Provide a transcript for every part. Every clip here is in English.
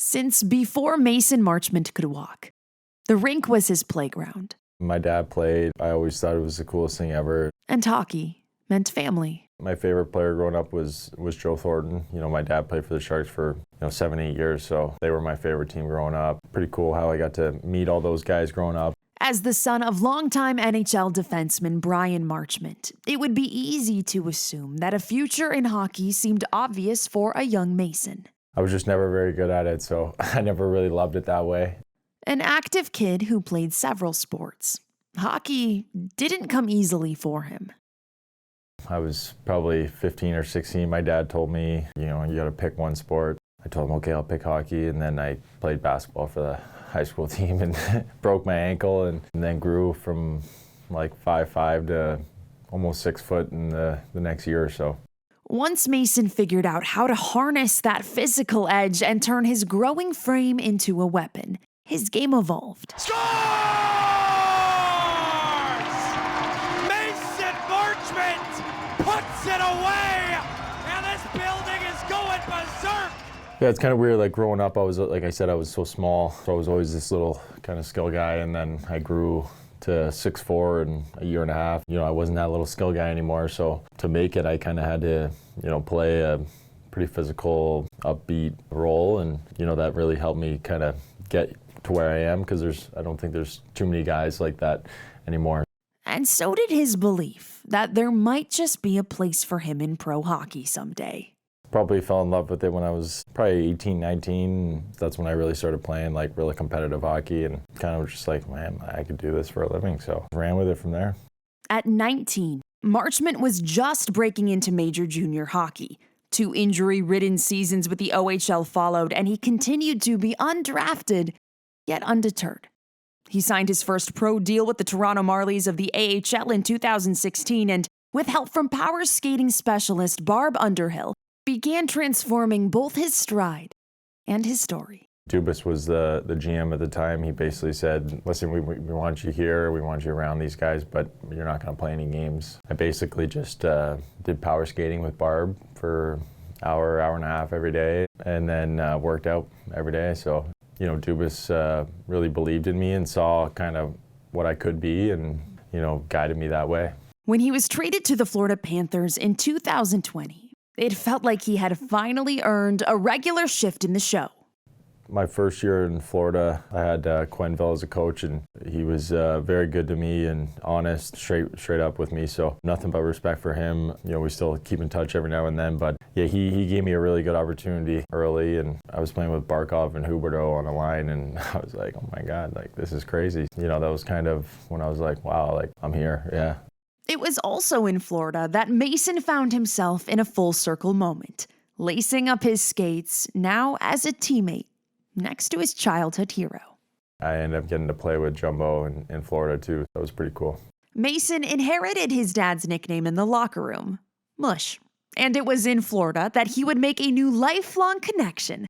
Since before Mason Marchment could walk, the rink was his playground. My dad played. I always thought it was the coolest thing ever. And hockey meant family. My favorite player growing up was Joe Thornton. My dad played for the Sharks for 7-8 years, so they were my favorite team growing up. Pretty cool how I got to meet all those guys growing up. As the son of longtime NHL defenseman Brian Marchment, it would be easy to assume that a future in hockey seemed obvious for a young Mason. I was just never very good at it, so I never really loved it that way. An active kid who played several sports, hockey didn't come easily for him. I was probably 15 or 16. My dad told me, you got to pick one sport. I told him, okay, I'll pick hockey, and then I played basketball for the high school team and broke my ankle and then grew from like 5'5" to almost 6 foot in the next year or so. Once Mason figured out how to harness that physical edge and turn his growing frame into a weapon, his game evolved. Scores! Mason Marchment puts it away, and this building is going berserk. Yeah, it's kind of weird. Like growing up, I was, like I said, I was so small, so I was always this little kind of skill guy, and then I grew to 6'4" in a year and a half. I wasn't that little skill guy anymore, so to make it, I kind of had to, play a pretty physical, upbeat role, and that really helped me kind of get to where I am, because I don't think there's too many guys like that anymore. And so did his belief that there might just be a place for him in pro hockey someday. Probably fell in love with it when I was probably 18, 19. That's when I really started playing like really competitive hockey, and kind of was just like, man, I could do this for a living. So ran with it from there. At 19, Marchment was just breaking into major junior hockey. 2 injury-ridden seasons with the OHL followed, and he continued to be undrafted, yet undeterred. He signed his first pro deal with the Toronto Marlies of the AHL in 2016, and with help from power skating specialist Barb Underhill, began transforming both his stride and his story. Dubas was the GM at the time. He basically said, listen, we want you here, we want you around these guys, but you're not going to play any games. I basically just did power skating with Barb for hour and a half every day, and then worked out every day. So, Dubas really believed in me and saw kind of what I could be and, guided me that way. When he was traded to the Florida Panthers in 2020, it felt like he had finally earned a regular shift in the show. My first year in Florida, I had Quenneville as a coach, and he was very good to me and honest, straight up with me. So nothing but respect for him. We still keep in touch every now and then, but yeah, he gave me a really good opportunity early, and I was playing with Barkov and Huberdeau on the line, and I was like, oh my God, like this is crazy. That was kind of when I was like, wow, like I'm here, yeah. It was also in Florida that Mason found himself in a full circle moment, lacing up his skates, now as a teammate, next to his childhood hero. I ended up getting to play with Jumbo in Florida too. That was pretty cool. Mason inherited his dad's nickname in the locker room, Mush. And it was in Florida that he would make a new lifelong connection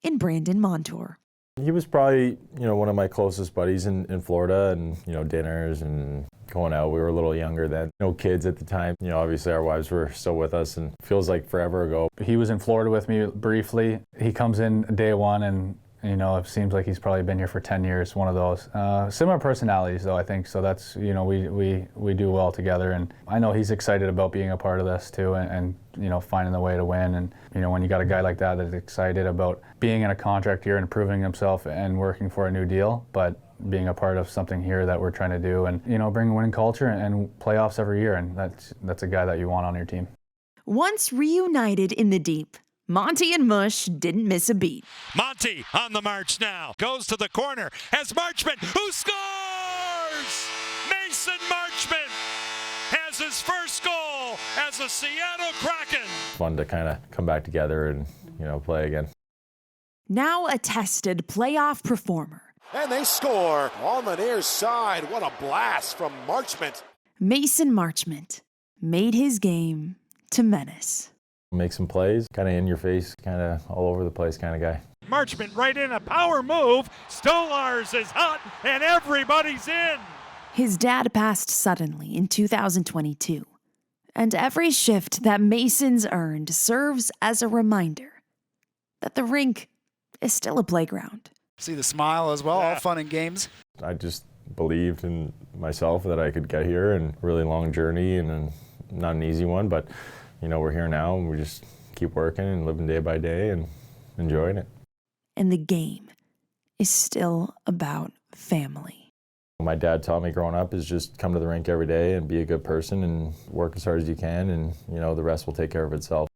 in Brandon Montour. He was probably, one of my closest buddies in Florida, and, dinners and going out. We were a little younger then. No kids at the time. Obviously our wives were still with us, and it feels like forever ago. He was in Florida with me briefly. He comes in day one, and it seems like he's probably been here for 10 years, one of those. Similar personalities though, I think, so that's, we do well together, and I know he's excited about being a part of this too, and finding the way to win. And when you got a guy like that that's excited about being in a contract here and proving himself and working for a new deal, but being a part of something here that we're trying to do, and bring a winning culture and playoffs every year, and that's a guy that you want on your team. Once reunited in the deep, Monty and Mush didn't miss a beat. Monty on the march now. Goes to the corner. Has Marchment, who scores! Mason Marchment has his first goal as a Seattle Kraken. Fun to kind of come back together and, play again. Now a tested playoff performer. And they score on the near side. What a blast from Marchment. Mason Marchment made his game to Menace. Make some plays, kind of in your face, kind of all over the place kind of guy. Marchment right in, a power move. Stolars is hot, and everybody's in. His dad passed suddenly in 2022, and every shift that Mason's earned serves as a reminder that the rink is still a playground. See the smile as well, all fun and games. I just believed in myself that I could get here, and a really long journey and not an easy one, but you know, we're here now and we just keep working and living day by day and enjoying it. And the game is still about family. My dad taught me growing up is just come to the rink every day and be a good person and work as hard as you can, and you know, the rest will take care of itself.